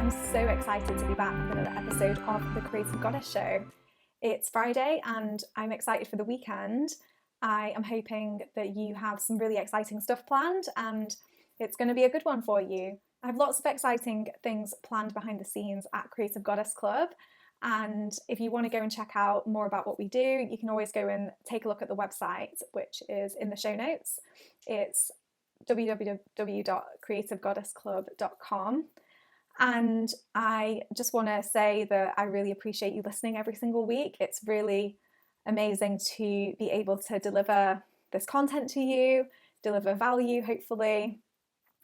I'm so excited to be back with another episode of the Creative Goddess Show. It's Friday and I'm excited for the weekend. I am hoping that you have some really exciting stuff planned and it's going to be a good one for you. I have lots of exciting things planned behind the scenes at Creative Goddess Club, and if you want to go and check out more about what we do, you can always go and take a look at the website, which is in the show notes. It's www.creativegoddessclub.com. And I just want to say that I really appreciate you listening every single week. It's really amazing to be able to deliver this content to you, deliver value, hopefully,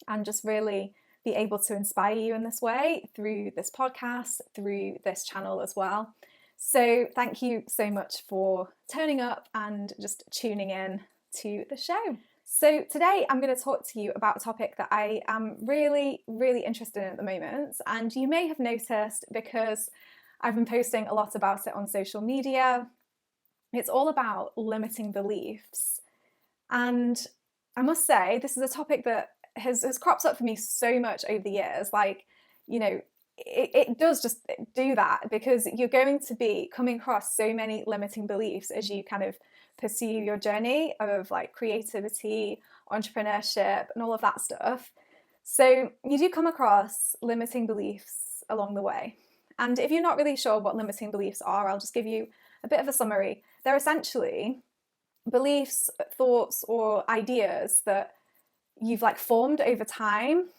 and just really be able to inspire you in this way through this podcast, through this channel as well. So thank you so much for turning up and just tuning in to the show. So today I'm going to talk to you about a topic that I am really, really interested in at the moment. And you may have noticed because I've been posting a lot about it on social media. It's all about limiting beliefs. And I must say, this is a topic that has cropped up for me so much over the years. Like, you know, it does just do that because you're going to be coming across so many limiting beliefs as you kind of pursue your journey of like creativity, entrepreneurship, and all of that stuff. So you do come across limiting beliefs along the way. And if you're not really sure what limiting beliefs are, I'll just give you a bit of a summary. They're essentially beliefs, thoughts, or ideas that you've like formed over time,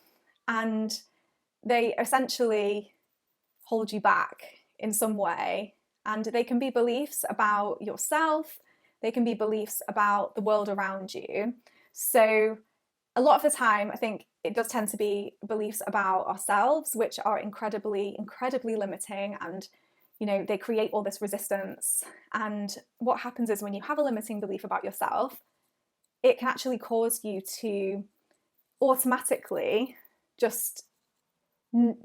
and they essentially hold you back in some way. And they can be beliefs about yourself, they can be beliefs about the world around you. So a lot of the time, I think it does tend to be beliefs about ourselves, which are incredibly, incredibly limiting, and you know, they create all this resistance. And what happens is when you have a limiting belief about yourself, it can actually cause you to automatically just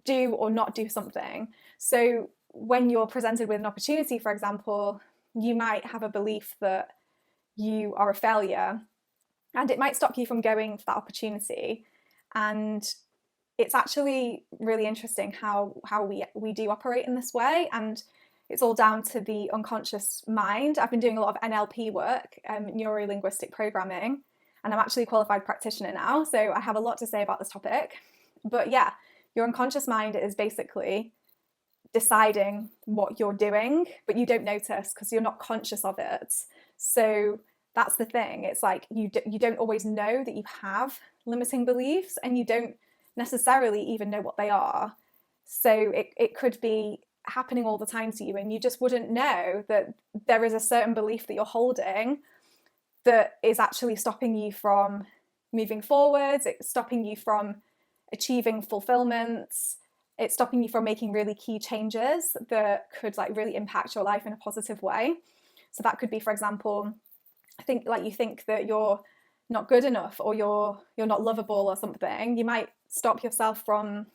do or not do something. So when you're presented with an opportunity, for example, you might have a belief that you are a failure, and it might stop you from going for that opportunity. And it's actually really interesting how we do operate in this way, and it's all down to the unconscious mind. I've been doing a lot of NLP work, neuro-linguistic programming, and I'm actually a qualified practitioner now, so I have a lot to say about this topic. But yeah, your unconscious mind is basically deciding what you're doing, but you don't notice because you're not conscious of it. So that's the thing. It's like you don't always know that you have limiting beliefs, and you don't necessarily even know what they are. So it could be happening all the time to you, and you just wouldn't know that there is a certain belief that you're holding that is actually stopping you from moving forwards. It's stopping you from achieving fulfillment. It's stopping you from making really key changes that could like really impact your life in a positive way. So that could be, for example, I think like you think that you're not good enough, or you're not lovable or something. You might stop yourself from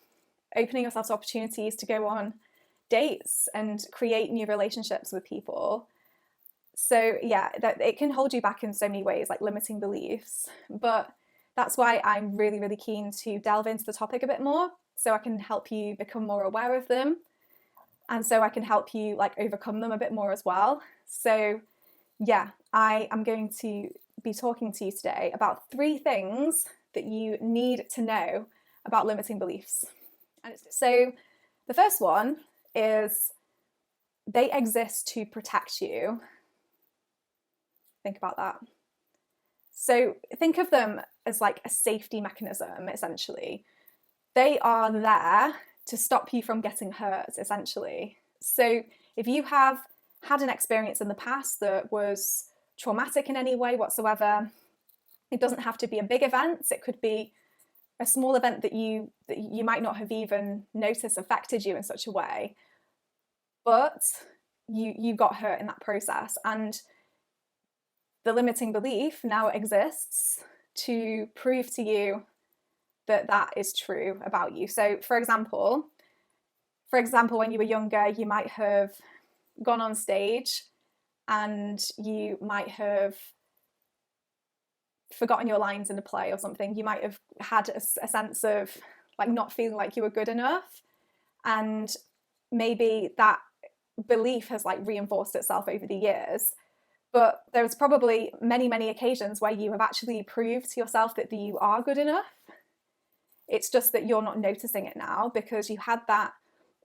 opening yourself to opportunities to go on dates and create new relationships with people. So yeah, that it can hold you back in so many ways, like limiting beliefs. But that's why I'm really, really keen to delve into the topic a bit more, so I can help you become more aware of them, and so I can help you like overcome them a bit more as well. So yeah, I am going to be talking to you today about 3 things that you need to know about limiting beliefs. And so the first one is they exist to protect you. Think about that. So think of them as like a safety mechanism, essentially. They are there to stop you from getting hurt, essentially. So if you have had an experience in the past that was traumatic in any way whatsoever, it doesn't have to be a big event. It could be a small event that you might not have even noticed affected you in such a way, but you got hurt in that process. And the limiting belief now exists to prove to you that that is true about you. So for example, when you were younger, you might have gone on stage and you might have forgotten your lines in a play or something. You might have had a sense of like not feeling like you were good enough. And maybe that belief has like reinforced itself over the years. But there's probably many, many occasions where you have actually proved to yourself that you are good enough. It's just that you're not noticing it now because you had that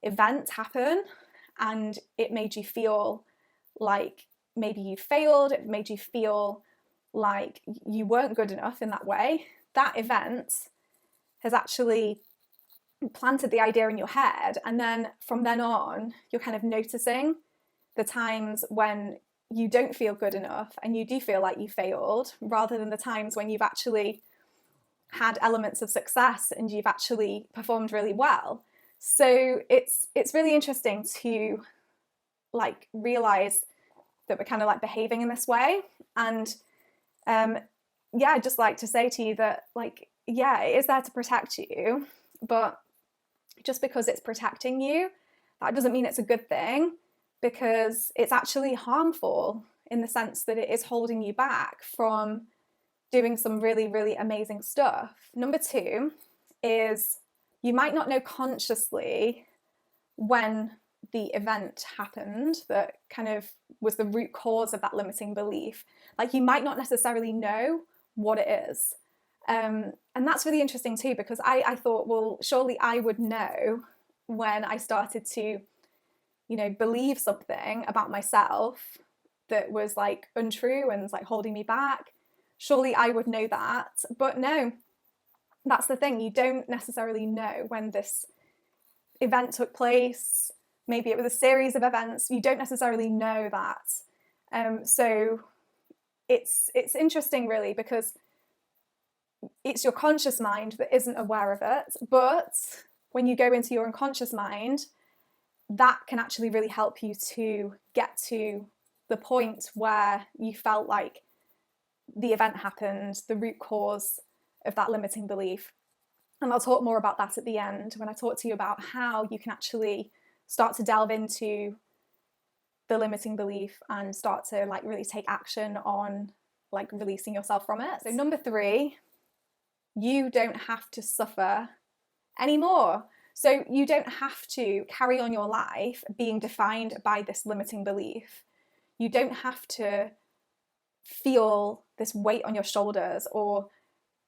event happen and it made you feel like maybe you failed. It made you feel like you weren't good enough in that way. That event has actually planted the idea in your head. And then from then on, you're kind of noticing the times when you don't feel good enough and you do feel like you failed, rather than the times when you've actually had elements of success and you've actually performed really well. So it's really interesting to like realize that we're kind of like behaving in this way. And yeah, I'd just like to say to you that like, yeah, it is there to protect you, but just because it's protecting you, that doesn't mean it's a good thing, because it's actually harmful in the sense that it is holding you back from doing some really, really amazing stuff. Number two is you might not know consciously when the event happened that kind of was the root cause of that limiting belief. Like you might not necessarily know what it is. And that's really interesting too, because I thought, well, surely I would know when I started to, believe something about myself that was like untrue and was like holding me back. Surely I would know that. But no, that's the thing. You don't necessarily know when this event took place. Maybe it was a series of events. You don't necessarily know that. So it's interesting really, because it's your conscious mind that isn't aware of it. But when you go into your unconscious mind, that can actually really help you to get to the point where you felt like the event happened, the root cause of that limiting belief. And I'll talk more about that at the end when I talk to you about how you can actually start to delve into the limiting belief and start to like really take action on like releasing yourself from it. So number three, you don't have to suffer anymore. So you don't have to carry on your life being defined by this limiting belief. You don't have to feel this weight on your shoulders, or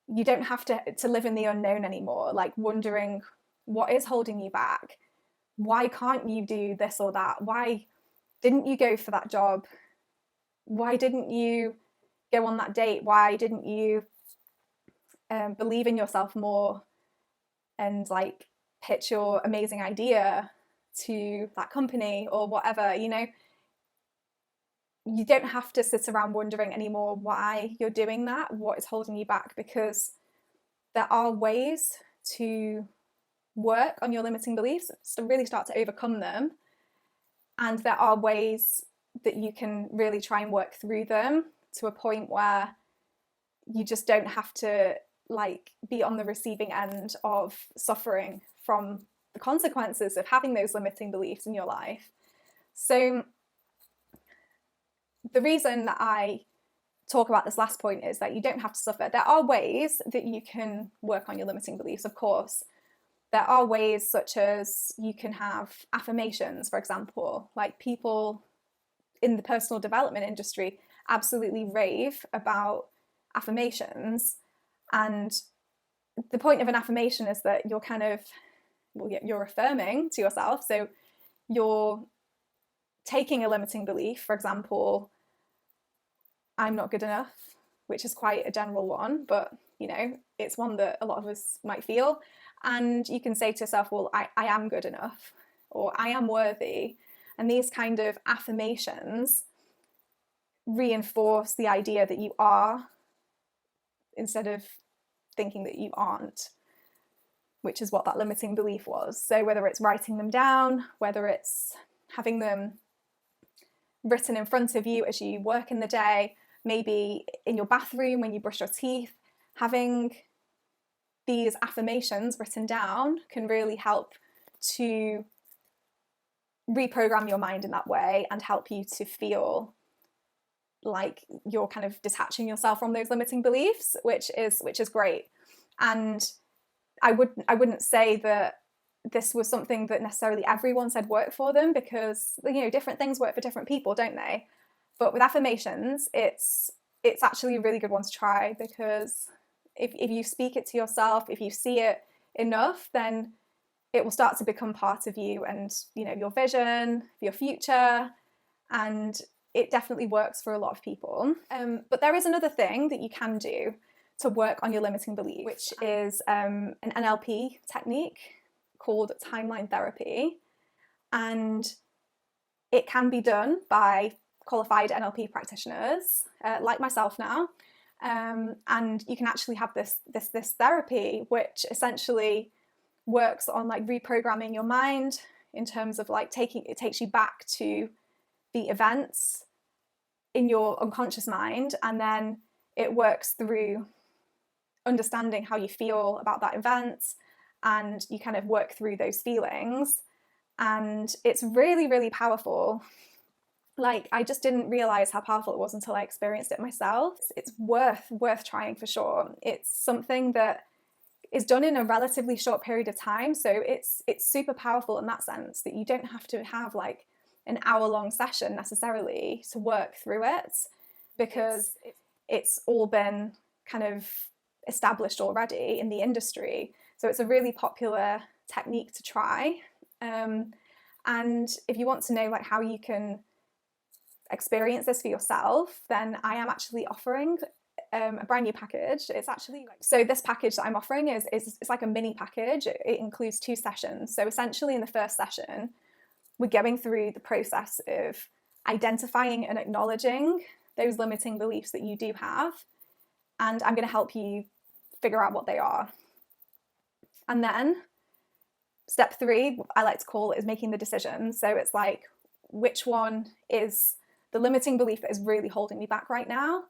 you don't have to live in the unknown anymore, like wondering what is holding you back. Why can't you do this or that? Why didn't you go for that job? Why didn't you go on that date? Why didn't you believe in yourself more and like pitch your amazing idea to that company or whatever? You don't have to sit around wondering anymore why you're doing that, what is holding you back, because there are ways to work on your limiting beliefs, to really start to overcome them. And there are ways that you can really try and work through them to a point where you just don't have to like be on the receiving end of suffering from the consequences of having those limiting beliefs in your life. So the reason that I talk about this last point is that you don't have to suffer. There are ways that you can work on your limiting beliefs, of course. There are ways such as you can have affirmations, for example. Like people in the personal development industry absolutely rave about affirmations. And the point of an affirmation is that you're kind of, you're affirming to yourself. So you're taking a limiting belief, for example, I'm not good enough, which is quite a general one, but it's one that a lot of us might feel. And you can say to yourself, well, I am good enough, or I am worthy. And these kind of affirmations reinforce the idea that you are, instead of thinking that you aren't, which is what that limiting belief was. So whether it's writing them down, whether it's having them written in front of you as you work in the day, maybe in your bathroom when you brush your teeth, having these affirmations written down can really help to reprogram your mind in that way and help you to feel like you're kind of detaching yourself from those limiting beliefs, which is great. And I wouldn't say that this was something that necessarily everyone said worked for them, because, you know, different things work for different people, don't they? But with affirmations, it's actually a really good one to try, because if you speak it to yourself, if you see it enough, then it will start to become part of you and, you know, your vision, your future, and it definitely works for a lot of people. But there is another thing that you can do to work on your limiting belief, which is an NLP technique called timeline therapy. And it can be done by qualified NLP practitioners, like myself now. And you can actually have this therapy, which essentially works on like reprogramming your mind in terms of like it takes you back to the events in your unconscious mind, and then it works through understanding how you feel about that event, and you kind of work through those feelings, and it's really, really powerful. Like, I just didn't realize how powerful it was until I experienced it myself. It's worth trying for sure. It's something that is done in a relatively short period of time, so it's super powerful in that sense, that you don't have to have like an hour-long session necessarily to work through it, because it's all been kind of established already in the industry. So it's a really popular technique to try. And if you want to know like how you can experience this for yourself, then I am actually offering a brand new package. It's actually like, so this package that I'm offering is it's like a mini package. It includes 2 sessions. So essentially in the first session, we're going through the process of identifying and acknowledging those limiting beliefs that you do have, and I'm going to help you figure out what they are. And then step 3, I like to call, is making the decision. So it's like, which one is the limiting belief that is really holding me back right now?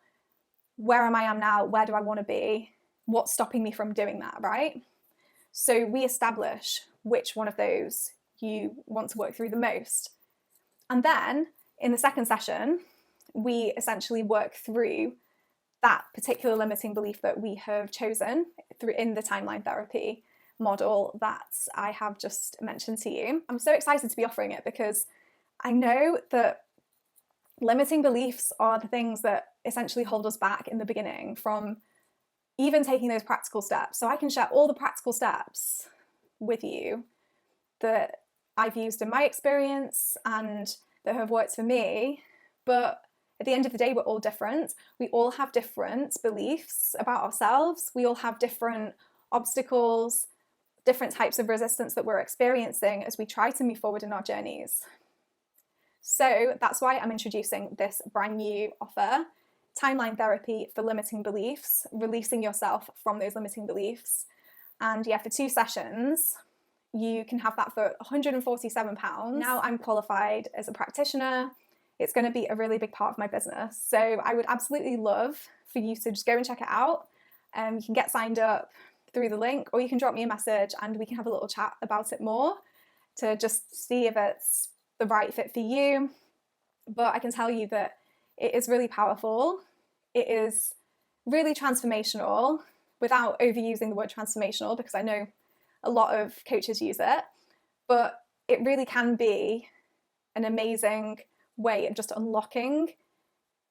Where am I now? Where do I want to be? What's stopping me from doing that, right? So we establish which one of those you want to work through the most. And then in the second session, we essentially work through that particular limiting belief that we have chosen through in the timeline therapy model that I have just mentioned to you. I'm so excited to be offering it, because I know that limiting beliefs are the things that essentially hold us back in the beginning from even taking those practical steps. So I can share all the practical steps with you that I've used in my experience and that have worked for me. But at the end of the day, we're all different. We all have different beliefs about ourselves. We all have different obstacles, different types of resistance that we're experiencing as we try to move forward in our journeys. So that's why I'm introducing this brand new offer, timeline therapy for limiting beliefs, releasing yourself from those limiting beliefs. And yeah, for 2 sessions, you can have that for £147. Now I'm qualified as a practitioner. It's going to be a really big part of my business. So I would absolutely love for you to just go and check it out. You can get signed up through the link, or you can drop me a message and we can have a little chat about it more to just see if it's the right fit for you. But I can tell you that it is really powerful. It is really transformational, without overusing the word transformational, because I know a lot of coaches use it, but it really can be an amazing way of just unlocking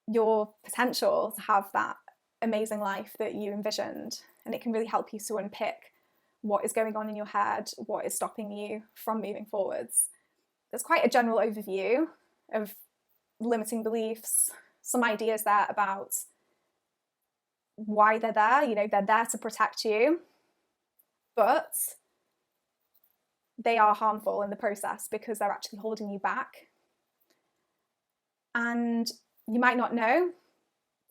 your potential to have that amazing life that you envisioned. And it can really help you to unpick what is going on in your head, what is stopping you from moving forwards. There's quite a general overview of limiting beliefs, some ideas there about why they're there. You know, they're there to protect you, but they are harmful in the process because they're actually holding you back. And you might not know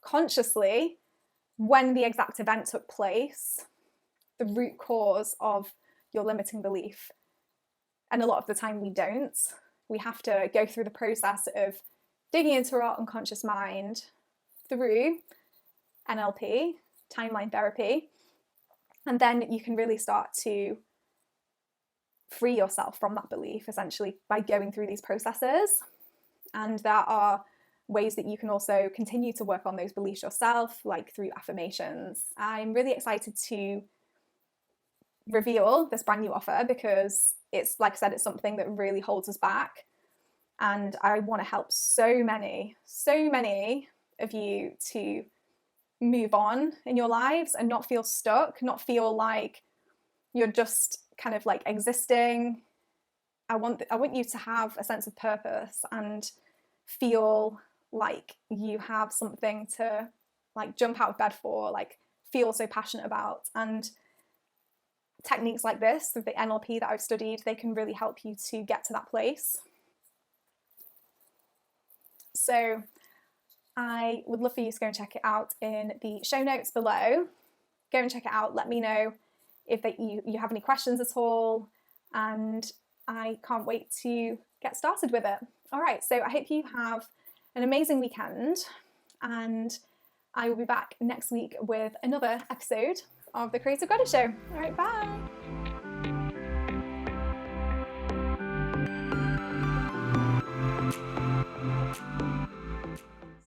consciously when the exact event took place, the root cause of your limiting belief. And a lot of the time we don't. We have to go through the process of digging into our unconscious mind through NLP, timeline therapy, and then you can really start to free yourself from that belief, essentially, by going through these processes. And there are ways that you can also continue to work on those beliefs yourself, like through affirmations. I'm really excited to reveal this brand new offer because it's, like I said, it's something that really holds us back. And I want to help so many of you to move on in your lives and not feel stuck, not feel like you're just kind of like existing. I want you to have a sense of purpose and feel like you have something to like jump out of bed for, like feel so passionate about. And techniques like this, the NLP that I've studied, they can really help you to get to that place. So I would love for you to go and check it out in the show notes below. Go and check it out. Let me know if you have any questions at all. And I can't wait to get started with it. All right, so I hope you have an amazing weekend. And I will be back next week with another episode of The Creative Goddess Show. All right, bye.